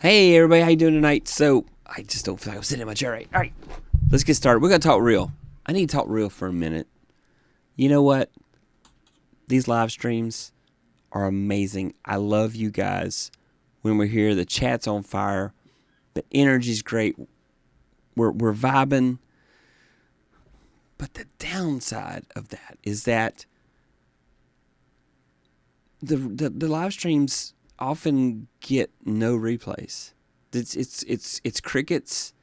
Hey everybody, how you doing tonight? So, I just don't feel like I'm sitting in my chair right. Alright, let's get started. We're going to talk real. I need to talk real for a minute. You know what? These live streams are amazing. I love you guys. When we're here, the chat's on fire. The energy's great. We're vibing. But the downside of that is that the live streams often get no replays. It's crickets.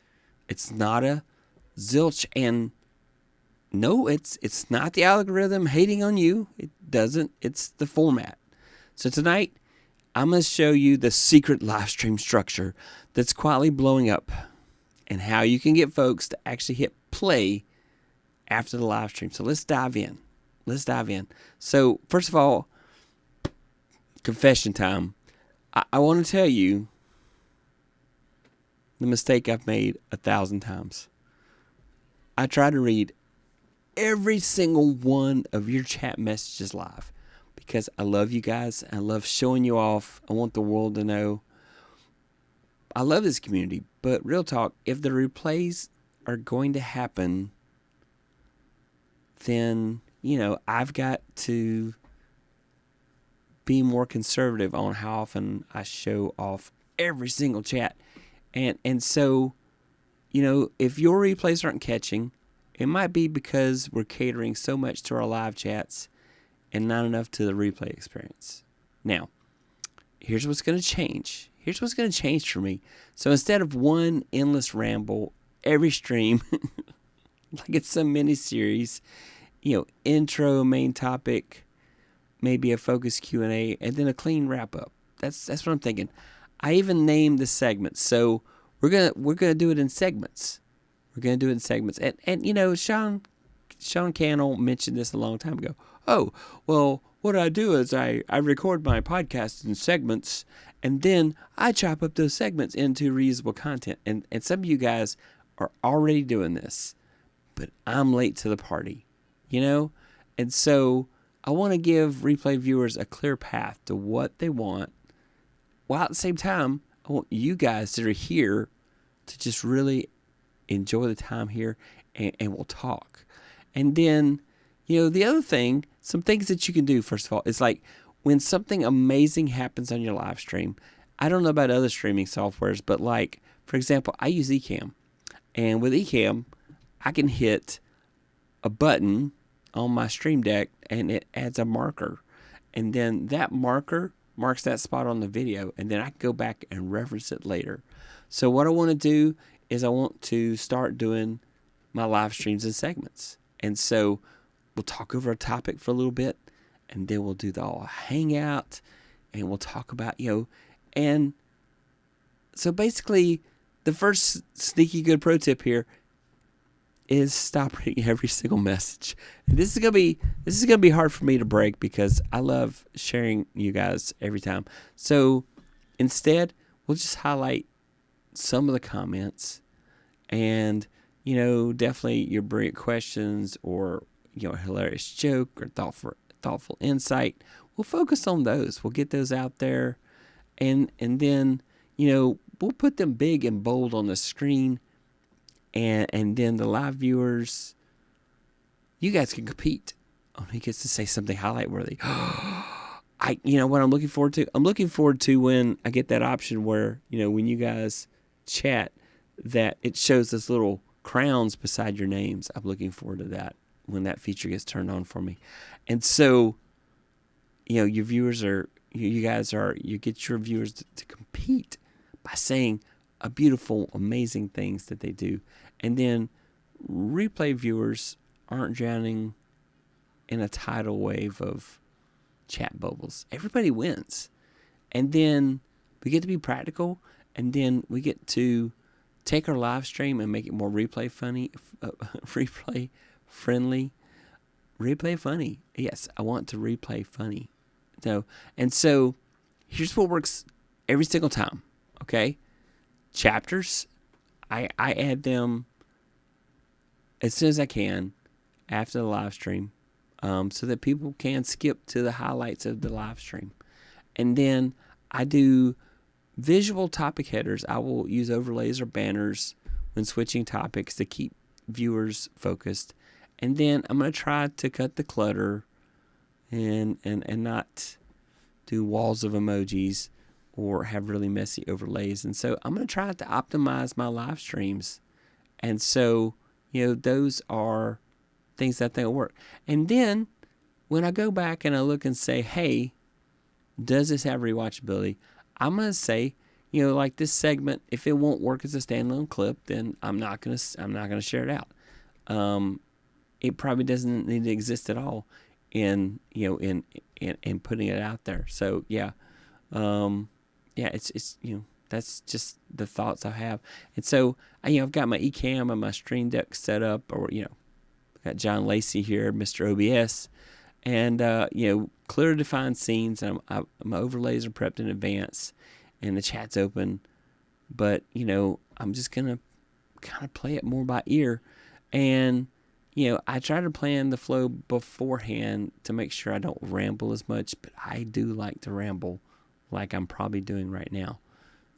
It's nada, zilch, and no, it's not the algorithm hating on you. It doesn't. It's the format. So tonight, I'm going to show you the secret live stream structure that's quietly blowing up and how you can get folks to actually hit play after the live stream. So let's dive in. So first of all, confession time. I want to tell you the mistake I've made 1,000 times. I try to read every single one of your chat messages live because I love you guys. I love showing you off. I want the world to know. I love this community, but real talk, if the replays are going to happen, then, I've got to be more conservative on how often I show off every single chat. And so, if your replays aren't catching, it might be because we're catering so much to our live chats and not enough to the replay experience. Now, here's what's going to change. Here's what's going to change for me. So instead of one endless ramble every stream, like it's some mini-series, intro, main topic, maybe a focused Q&A, and then a clean wrap-up. That's what I'm thinking. I even named the segments. So we're gonna do it in segments. And Sean Cannell mentioned this a long time ago. Oh, well, what I do is I record my podcast in segments, and then I chop up those segments into reusable content. And some of you guys are already doing this, but I'm late to the party, And so I want to give replay viewers a clear path to what they want, while at the same time, I want you guys that are here to just really enjoy the time here, and we'll talk. And then, the other thing, some things that you can do, first of all, is like when something amazing happens on your live stream. I don't know about other streaming softwares, but like, for example, I use Ecamm. And with Ecamm, I can hit a button on my stream deck and it adds a marker. And then that marker marks that spot on the video, and then I can go back and reference it later. So what I want to do is I want to start doing my live streams in segments. And so we'll talk over a topic for a little bit, and then we'll do the all hangout, and we'll talk about, and so basically the first sneaky good pro tip here is stop reading every single message. And this is gonna be hard for me to break because I love sharing you guys every time. So instead, we'll just highlight some of the comments, and definitely your brilliant questions or a hilarious joke or thoughtful insight. We'll focus on those. We'll get those out there, and then we'll put them big and bold on the screen. And then the live viewers, you guys can compete on who gets to say something highlight worthy. What I'm looking forward to? I'm looking forward to when I get that option where, when you guys chat, that it shows this little crowns beside your names. I'm looking forward to that when that feature gets turned on for me. And so, your viewers you get your viewers to compete by saying a beautiful, amazing things that they do. And then replay viewers aren't drowning in a tidal wave of chat bubbles. Everybody wins. And then we get to be practical, and then we get to take our live stream and make it more replay funny. Yes, I want to replay funny. And so here's what works every single time. Okay? Chapters, I add them as soon as I can after the live stream, so that people can skip to the highlights of the live stream. And then I do visual topic headers, I will use overlays or banners when switching topics to keep viewers focused. And then I'm going to try to cut the clutter and not do walls of emojis or have really messy overlays. And so I'm going to try to optimize my live streams. And so, those are things that I think will work. And then when I go back and I look and say, hey, does this have rewatchability? I'm going to say, like this segment, if it won't work as a standalone clip, then I'm not going to share it out. It probably doesn't need to exist at all in putting it out there. So it's that's just the thoughts I have. And so I've got my Ecamm and my Stream Deck set up, or got John Lacey here, Mr. OBS, and clear defined scenes. And my overlays are prepped in advance, and the chat's open. But I'm just gonna kind of play it more by ear, and I try to plan the flow beforehand to make sure I don't ramble as much. But I do like to ramble, like I'm probably doing right now.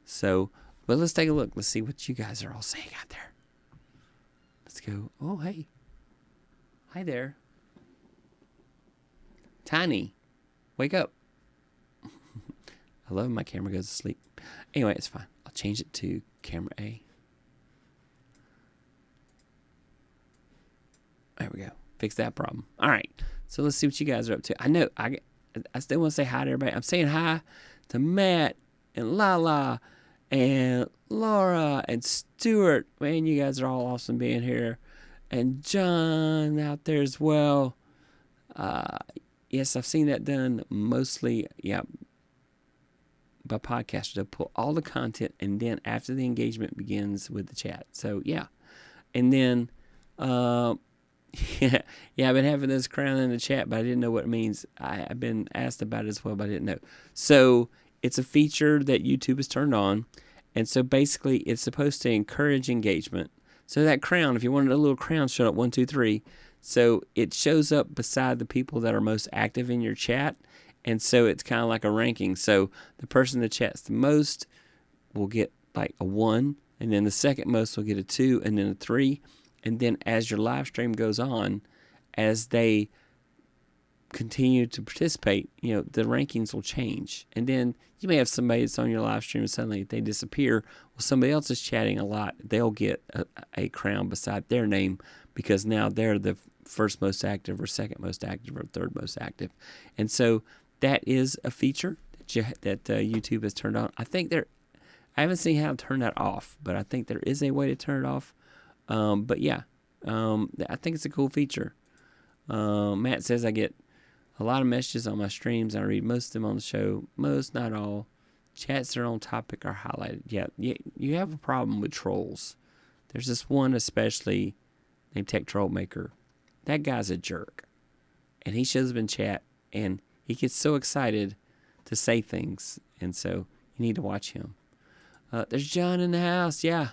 So, but let's take a look. Let's see what you guys are all saying out there. Let's go. Oh, hey. Hi there. Tiny, wake up. I love when my camera goes to sleep. Anyway, it's fine. I'll change it to camera A. There we go. Fix that problem. All right. So let's see what you guys are up to. I know I still want to say hi to everybody. I'm saying hi to Matt and Lala and Laura and Stuart. Man, you guys are all awesome being here. And John out there as well. Yes, I've seen that done mostly, by podcasters. They'll pull all the content, and then after the engagement begins with the chat. So, yeah. And then, I've been having this crown in the chat, but I didn't know what it means. I've been asked about it as well, but I didn't know. So, it's a feature that YouTube has turned on. And so, basically, it's supposed to encourage engagement. So, that crown, if you wanted a little crown, showed up 1, 2, 3. So it shows up beside the people that are most active in your chat. And so it's kind of like a ranking. So the person that chats the most will get like a 1. And then the second most will get a 2 and then a 3. And then as your live stream goes on, as they continue to participate, the rankings will change. And then you may have somebody that's on your live stream and suddenly they disappear. Well, somebody else is chatting a lot. They'll get a crown beside their name because now they're the first most active or second most active or third most active. And so that is a feature that YouTube has turned on. I haven't seen how to turn that off, but I think there is a way to turn it off. But yeah, I think it's a cool feature. Matt says I get a lot of messages on my streams. I read most of them on the show. Most, not all. Chats that are on topic are highlighted. Yeah, you have a problem with trolls. There's this one especially named Tech Troublemaker. That guy's a jerk. And he shows up in chat, and he gets so excited to say things. And so you need to watch him. There's John in the house. Yeah.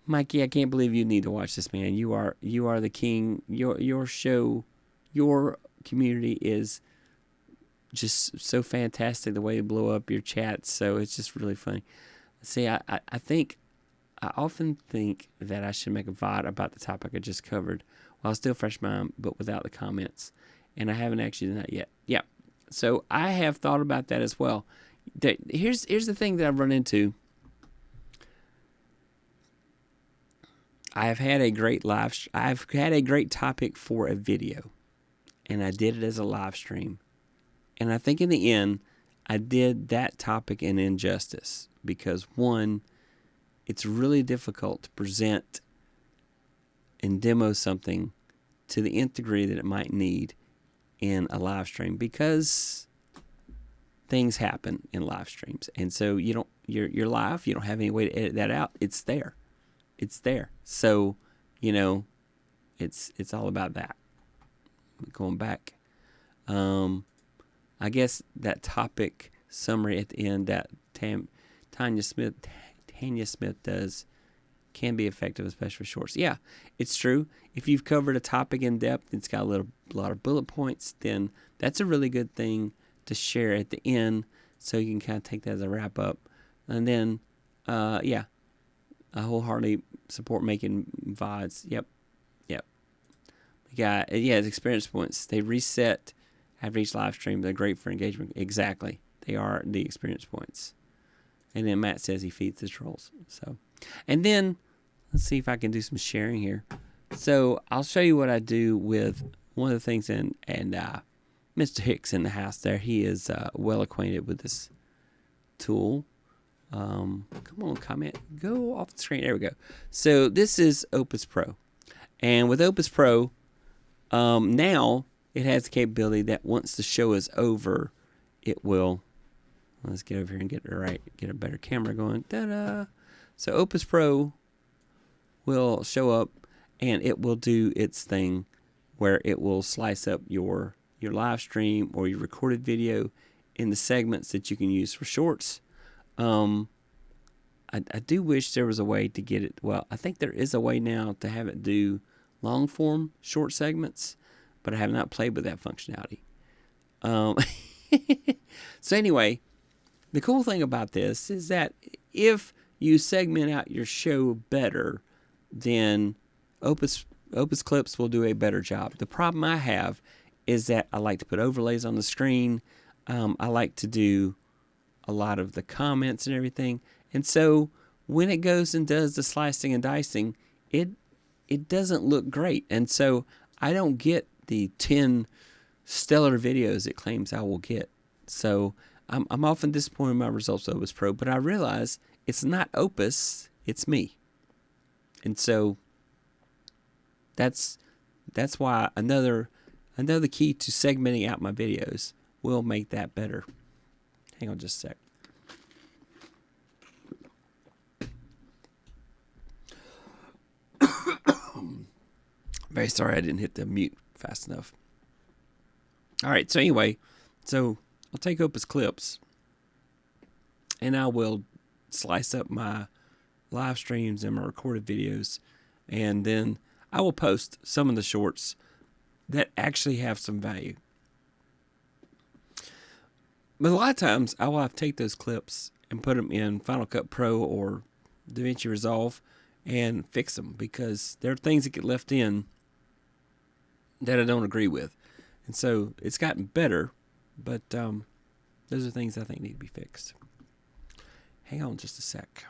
Mikey, I can't believe you need to watch this, man. You are the king. Your show, your community is just so fantastic. The way you blow up your chats, so it's just really funny. See, I often think that I should make a VOD about the topic I just covered while still fresh in mind, but without the comments. And I haven't actually done that yet. Yeah. So I have thought about that as well. Here's the thing that I've run into. I've had a great topic for a video, and I did it as a live stream. And I think in the end, I did that topic an injustice because, one, it's really difficult to present and demo something to the nth degree that it might need in a live stream because things happen in live streams. And so you're live, you don't have any way to edit that out. It's there. So, it's all about that. Going back. I guess that topic summary at the end that Tanya Smith does can be effective, especially for shorts. Yeah, it's true. If you've covered a topic in depth, it's got a lot of bullet points, then that's a really good thing to share at the end So you can kind of take that as a wrap up. And then, yeah, I wholeheartedly support making VODs. Yep. Yeah, it's experience points. They reset after each live stream. They're great for engagement. Exactly. They are the experience points. And then Matt says he feeds the trolls. So, and then let's see if I can do some sharing here. So I'll show you what I do with one of the things, and Mr. Hicks in the house there, he is well acquainted with this tool. Come on, comment. Go off the screen. There we go. So this is Opus Pro. And with Opus Pro, now it has the capability that once the show is over, it will, let's get over here and get it right, get a better camera going. Ta-da! So Opus Pro will show up and it will do its thing where it will slice up your live stream or your recorded video in the segments that you can use for shorts. I do wish there was a way to get it. Well, I think there is a way now to have it do long form short segments, but I have not played with that functionality. So anyway, the cool thing about this is that if you segment out your show better, then Opus Clips will do a better job. The problem I have is that I like to put overlays on the screen. I like to do a lot of the comments and everything. And so when it goes and does the slicing and dicing, it doesn't look great. And so I don't get the 10 stellar videos it claims I will get. So I'm often disappointed in my results with Opus Pro, but I realize it's not Opus, it's me. And so that's why another key to segmenting out my videos will make that better. Hang on just a sec. Very sorry I didn't hit the mute fast enough. All right, so anyway, so I'll take Opus Clips and I will slice up my live streams and my recorded videos, and then I will post some of the shorts that actually have some value. But a lot of times I will have to take those clips and put them in Final Cut Pro or DaVinci Resolve and fix them, because there are things that get left in that I don't agree with. And so it's gotten better, but those are things I think need to be fixed. Hang on just a sec.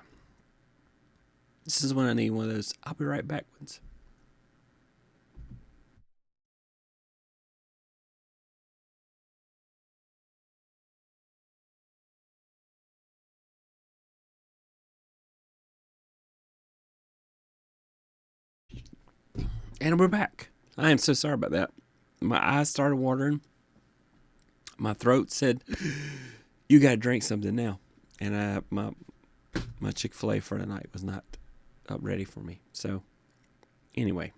This is when I need one of those I'll be right back ones. And we're back. I am so sorry about that. My eyes started watering. My throat said, "You got to drink something now." And my Chick-fil-A for tonight was not ready for me. So anyway.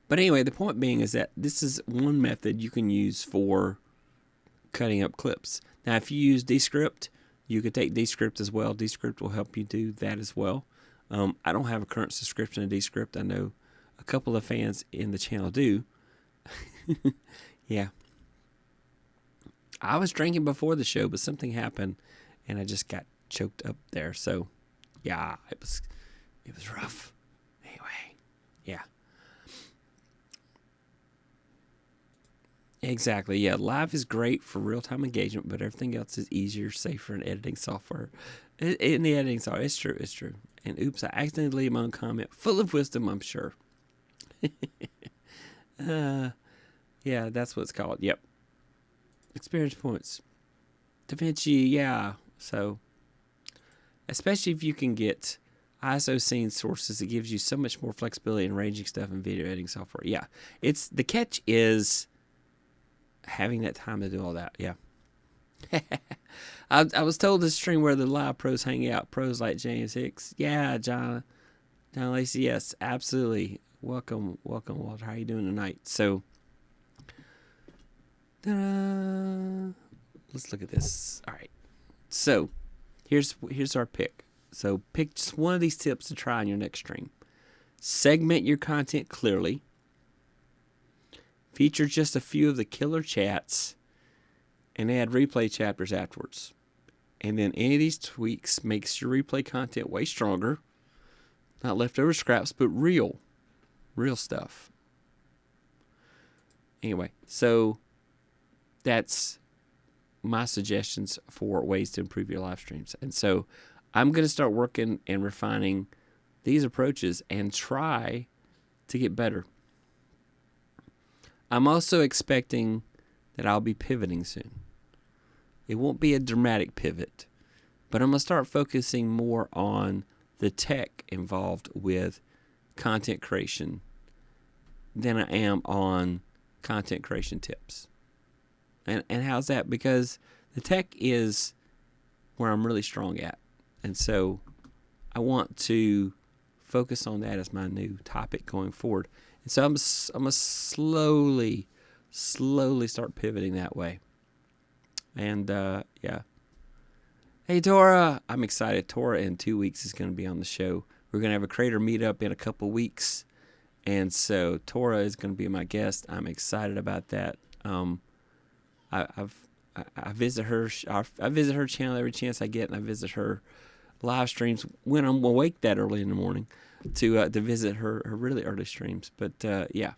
But anyway, the point being is that this is one method you can use for cutting up clips. Now, if you use Descript, you could take Descript as well. Descript will help you do that as well. I don't have a current subscription to Descript. I know a couple of fans in the channel do. Yeah. I was drinking before the show, but something happened and I just got choked up there. So, yeah, it was rough. Anyway, yeah. Exactly. Yeah, live is great for real-time engagement, but everything else is easier, safer in editing software. In the editing software, it's true. It's true. And oops, I accidentally leave my own comment. Full of wisdom, I'm sure. Yeah, that's what it's called. Yep. Experience points. DaVinci, yeah. So, especially if you can get ISO scene sources, it gives you so much more flexibility in arranging stuff in video editing software. Yeah. The catch is having that time to do all that. Yeah. I was told to stream where the live pros hang out. Pros like James Hicks. Yeah, John Lacey. Yes, absolutely. Welcome, Walter. How you doing tonight? So, let's look at this. All right. So, here's our pick. So, pick just one of these tips to try on your next stream. Segment your content clearly. Feature just a few of the killer chats. and add replay chapters afterwards. And then any of these tweaks makes your replay content way stronger. Not leftover scraps, but real stuff. Anyway, so that's my suggestions for ways to improve your live streams. And so I'm going to start working and refining these approaches and try to get better. I'm also expecting that I'll be pivoting soon. It won't be a dramatic pivot, but I'm going to start focusing more on the tech involved with content creation than I am on content creation tips. And how's that? Because the tech is where I'm really strong at. And so I want to focus on that as my new topic going forward. And so I'm going to slowly start pivoting that way. And, yeah. Hey, Tora. I'm excited. Tora in 2 weeks is going to be on the show. We're going to have a creator meetup in a couple weeks. And so Tora is going to be my guest. I'm excited about that. I visit her. I visit her channel every chance I get, and I visit her live streams when I'm awake that early in the morning to visit her really early streams. But yeah,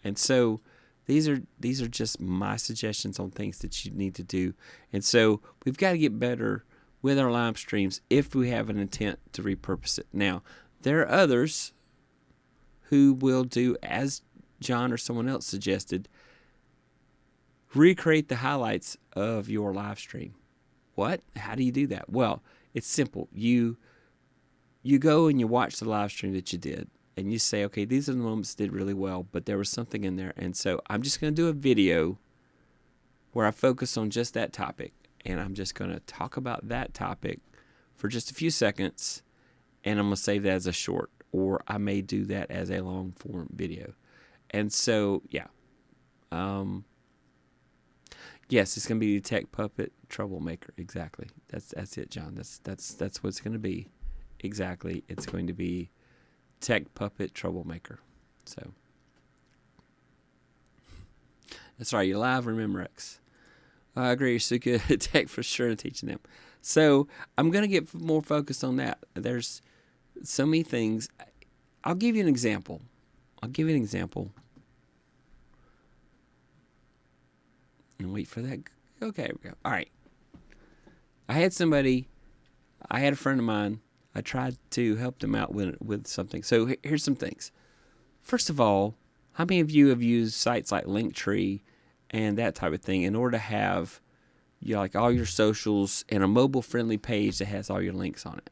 and so these are just my suggestions on things that you need to do. And so we've got to get better with our live streams if we have an intent to repurpose it. Now there are others who will do as John or someone else suggested. Recreate the highlights of your live stream. What? How do you do that? Well, it's simple. You go and you watch the live stream that you did, and you say, okay, these are the moments that did really well, but there was something in there. And so I'm just going to do a video where I focus on just that topic, and I'm just going to talk about that topic for just a few seconds, and I'm going to save that as a short, or I may do that as a long form video. And so, yeah. Yes, it's going to be the Tech Puppet Troublemaker. Exactly. That's it, John. That's what it's going to be. Exactly. It's going to be Tech Puppet Troublemaker. So that's right. You're live. Remember X. I agree. You're so good at tech for sure and teaching them. So I'm going to get more focused on that. There's so many things. I'll give you an example. And wait for that. Okay, here we go. All right. I had a friend of mine. I tried to help them out with something. So here's some things. First of all, how many of you have used sites like Linktree and that type of thing in order to have like all your socials and a mobile-friendly page that has all your links on it?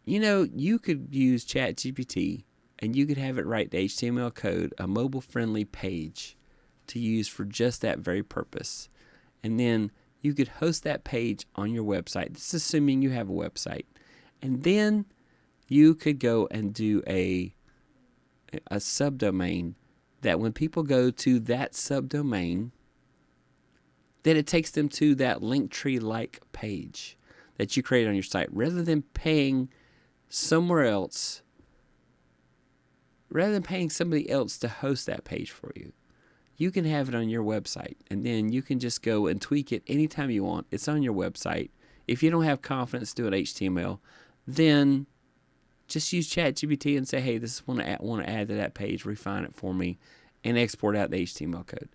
You know, you could use ChatGPT and you could have it write the HTML code, a mobile-friendly page to use for just that very purpose. And then you could host that page on your website. This is assuming you have a website. And then you could go and do a subdomain that when people go to that subdomain, then it takes them to that Linktree-like page that you create on your site. Rather than paying somebody else to host that page for you, you can have it on your website, and then you can just go and tweak it anytime you want. It's on your website. If you don't have confidence doing HTML, then just use ChatGPT and say, hey, this is what I want to add to that page, refine it for me, and export out the HTML code.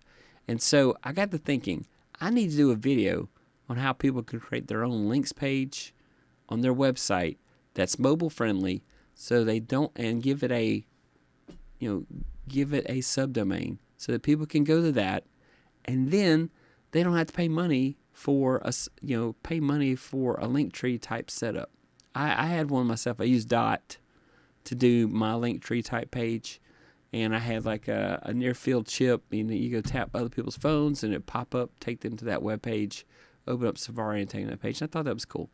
And so I got to thinking, I need to do a video on how people can create their own links page on their website that's mobile friendly, so they don't, and give it a subdomain so that people can go to that, and then they don't have to pay money for a Linktree type setup. I had one myself. I used Dot to do my Linktree type page, and I had like a near field chip. You go tap other people's phones and it pop up, take them to that web page, open up Safari and take them to that page. And I thought that was cool.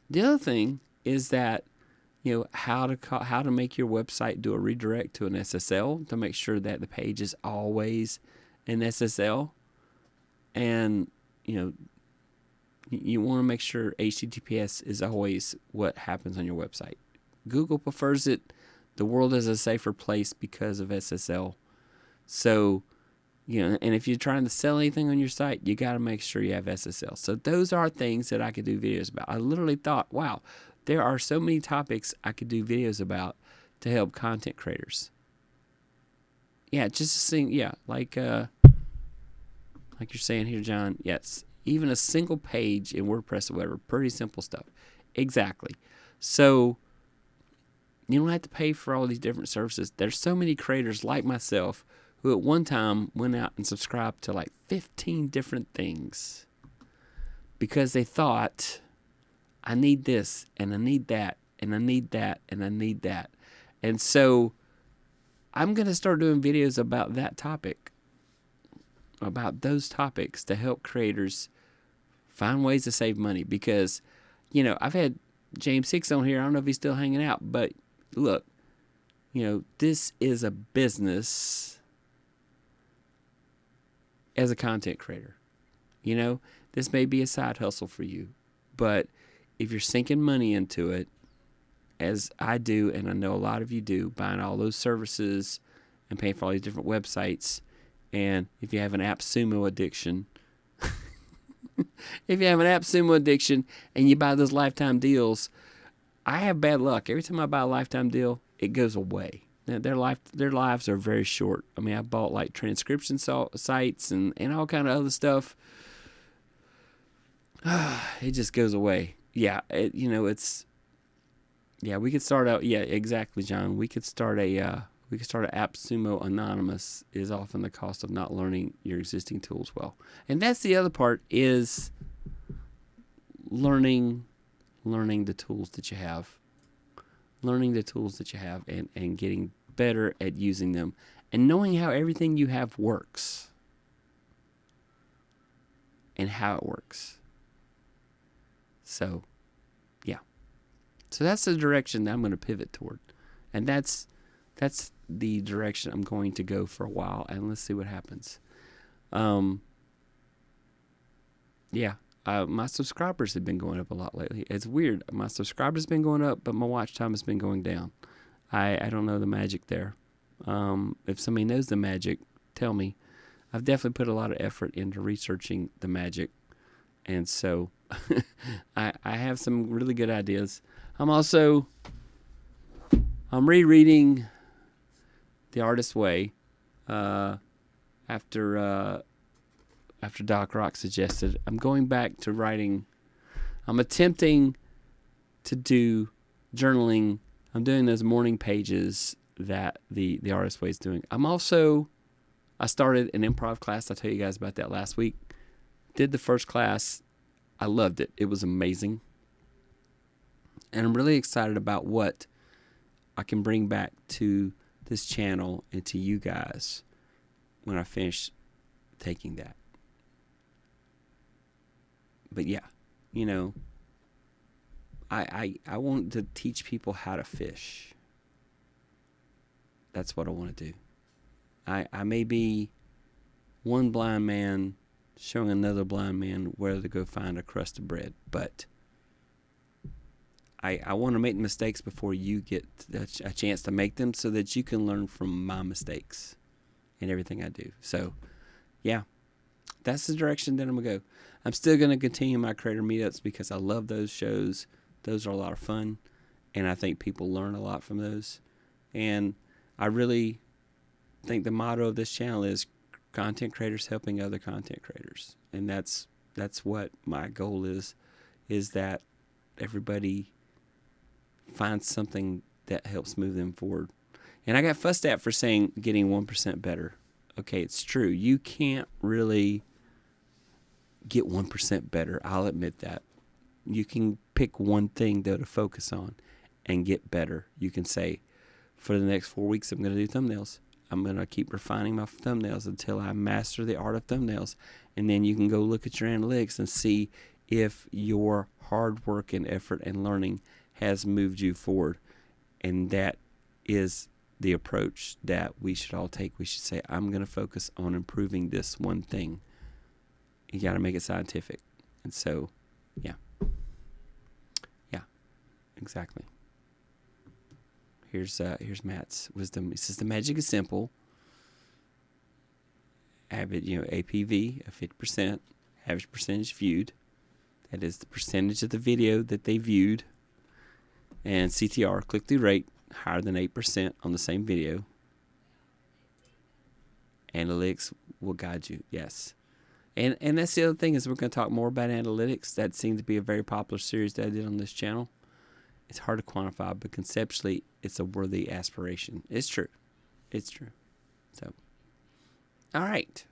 The other thing is that how to make your website do a redirect to an SSL to make sure that the page is always an SSL, and you want to make sure HTTPS is always what happens on your website. Google prefers it. The world is a safer place because of SSL. So And if you're trying to sell anything on your site, you got to make sure you have SSL. So those are things that I could do videos about. I literally thought, wow, there are so many topics I could do videos about to help content creators. Yeah, just a thing. Yeah, like you're saying here, John. Yes, even a single page in WordPress or whatever, pretty simple stuff. Exactly. So you don't have to pay for all these different services. There's so many creators like myself who at one time went out and subscribed to like 15 different things because they thought, I need this, and I need that, and I need that, and I need that. And so I'm going to start doing videos about that topic, about those topics to help creators find ways to save money. Because, I've had James Hicks on here. I don't know if he's still hanging out, but look, this is a business as a content creator. This may be a side hustle for you, but if you're sinking money into it, as I do, and I know a lot of you do, buying all those services and paying for all these different websites, and if you have an AppSumo addiction, and you buy those lifetime deals, I have bad luck. Every time I buy a lifetime deal, it goes away. Their lives are very short. I mean, I bought like transcription sites and all kind of other stuff. It just goes away. Yeah, we could start out. Yeah, exactly, John. We could start an AppSumo Anonymous is often the cost of not learning your existing tools well. And that's the other part is learning the tools that you have. Learning the tools that you have and getting better at using them and knowing how everything you have works and how it works. So, yeah. So that's the direction that I'm going to pivot toward. And that's the direction I'm going to go for a while, and let's see what happens. My subscribers have been going up a lot lately. It's weird. My subscribers have been going up, but my watch time has been going down. I don't know the magic there. If somebody knows the magic, tell me. I've definitely put a lot of effort into researching the magic, and so I have some really good ideas. I'm rereading The Artist's Way after Doc Rock suggested. I'm going back to writing. I'm attempting to do journaling. I'm doing those morning pages that the Artist's Way is doing. I started an improv class. I told you guys about that last week. Did the first class. I loved it. It was amazing. And I'm really excited about what I can bring back to this channel and to you guys when I finish taking that. But yeah, I want to teach people how to fish. That's what I want to do. I may be one blind man showing another blind man where to go find a crust of bread, but I want to make mistakes before you get a chance to make them so that you can learn from my mistakes and everything I do. So, yeah, that's the direction that I'm going to go. I'm still going to continue my creator meetups because I love those shows. Those are a lot of fun, and I think people learn a lot from those. And I really think the motto of this channel is content creators helping other content creators. And that's what my goal is that everybody finds something that helps move them forward. And I got fussed at for saying getting 1% better. Okay, it's true. You can't really get 1% better. I'll admit that. You can pick one thing, though, to focus on and get better. You can say, for the next 4 weeks, I'm going to do thumbnails. I'm going to keep refining my thumbnails until I master the art of thumbnails. And then you can go look at your analytics and see if your hard work and effort and learning has moved you forward. And that is the approach that we should all take. We should say, I'm going to focus on improving this one thing. You got to make it scientific. And so, yeah. Yeah, exactly. Here's Matt's wisdom. He says, the magic is simple. average, APV of 50%, average percentage viewed. That is the percentage of the video that they viewed. And CTR, click-through rate, higher than 8% on the same video. Analytics will guide you, yes. And that's the other thing, is we're going to talk more about analytics. That seemed to be a very popular series that I did on this channel. It's hard to quantify, but conceptually, it's a worthy aspiration. It's true. It's true. So, all right.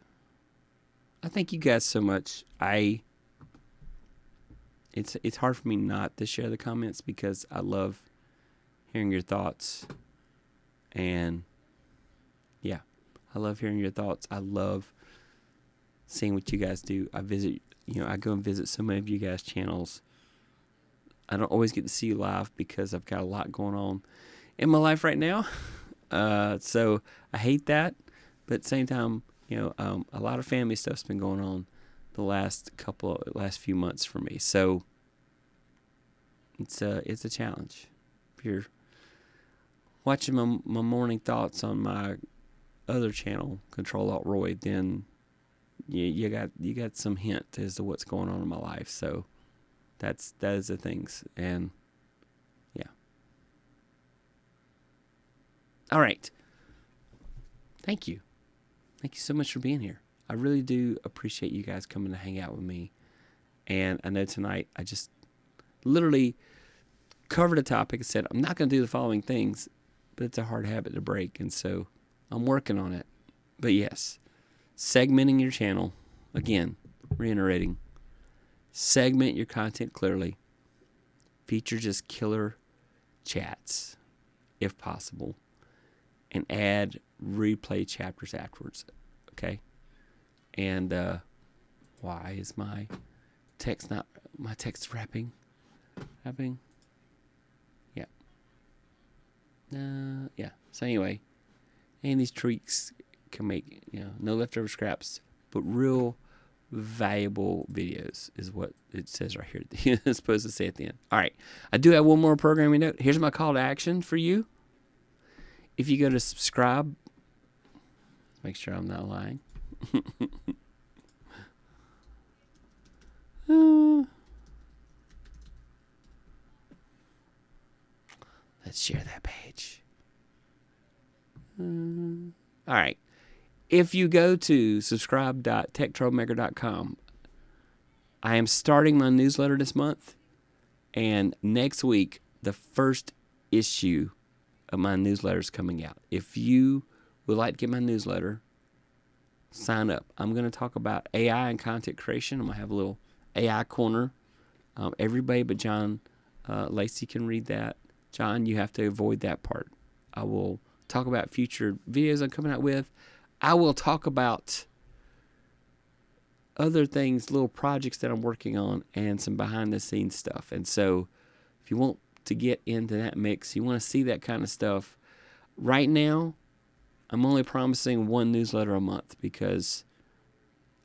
I thank you guys so much. It's hard for me not to share the comments because I love hearing your thoughts. And, yeah, I love hearing your thoughts. I love seeing what you guys do. I go and visit so many of you guys' channels. I don't always get to see you live because I've got a lot going on in my life right now. So I hate that. But at the same time, a lot of family stuff's been going on the last few months for me. So it's a challenge. If you're watching my morning thoughts on my other channel, Control Alt Roy, then you got some hint as to what's going on in my life. So that is the things. And yeah. All right. Thank you. Thank you so much for being here. I really do appreciate you guys coming to hang out with me. And I know tonight I just literally covered a topic and said I'm not going to do the following things, but it's a hard habit to break. And so I'm working on it. But yes, segmenting your channel. Again, reiterating. Segment your content clearly. Feature just killer chats, if possible. And add replay chapters afterwards. Okay? And why is my text wrapping? Yeah. Yeah. So anyway, and these tweaks can make, no leftover scraps, but real valuable videos is what it says right here. It's supposed to say at the end. All right. I do have one more programming note. Here's my call to action for you. If you go to subscribe, make sure I'm not lying. Let's share that page. All right. If you go to subscribe.techtroublemaker.com, I am starting my newsletter this month, and next week, the first issue of my newsletter is coming out. If you would like to get my newsletter, sign up. I'm going to talk about AI and content creation. I'm going to have a little AI corner. Everybody but John Lacey can read that. John, you have to avoid that part. I will talk about future videos I'm coming out with. I will talk about other things, little projects that I'm working on, and some behind-the-scenes stuff. And so if you want to get into that mix, you want to see that kind of stuff, right now, I'm only promising one newsletter a month because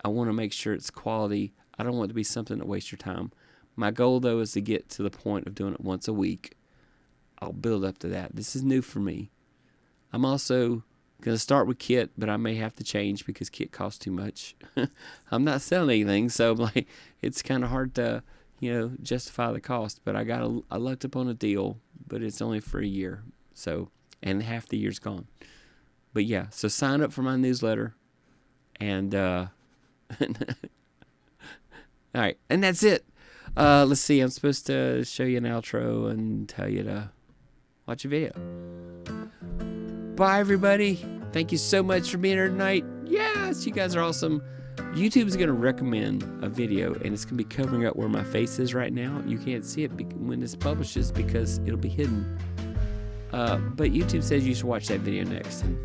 I want to make sure it's quality. I don't want it to be something that wastes your time. My goal, though, is to get to the point of doing it once a week. I'll build up to that. This is new for me. I'm also going to start with Kit, but I may have to change because Kit costs too much. I'm not selling anything, so it's kind of hard to, justify the cost. But I lucked up on a deal, but it's only for a year, and half the year's gone. But yeah, so sign up for my newsletter, and all right, and that's it. Let's see. I'm supposed to show you an outro and tell you to watch a video. Bye, everybody. Thank you so much for being here tonight. Yes, you guys are awesome. YouTube is going to recommend a video, and it's going to be covering up where my face is right now. You can't see it when this publishes because it'll be hidden. But YouTube says you should watch that video next, and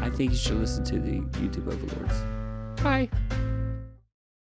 I think you should listen to the YouTube Overlords. Bye.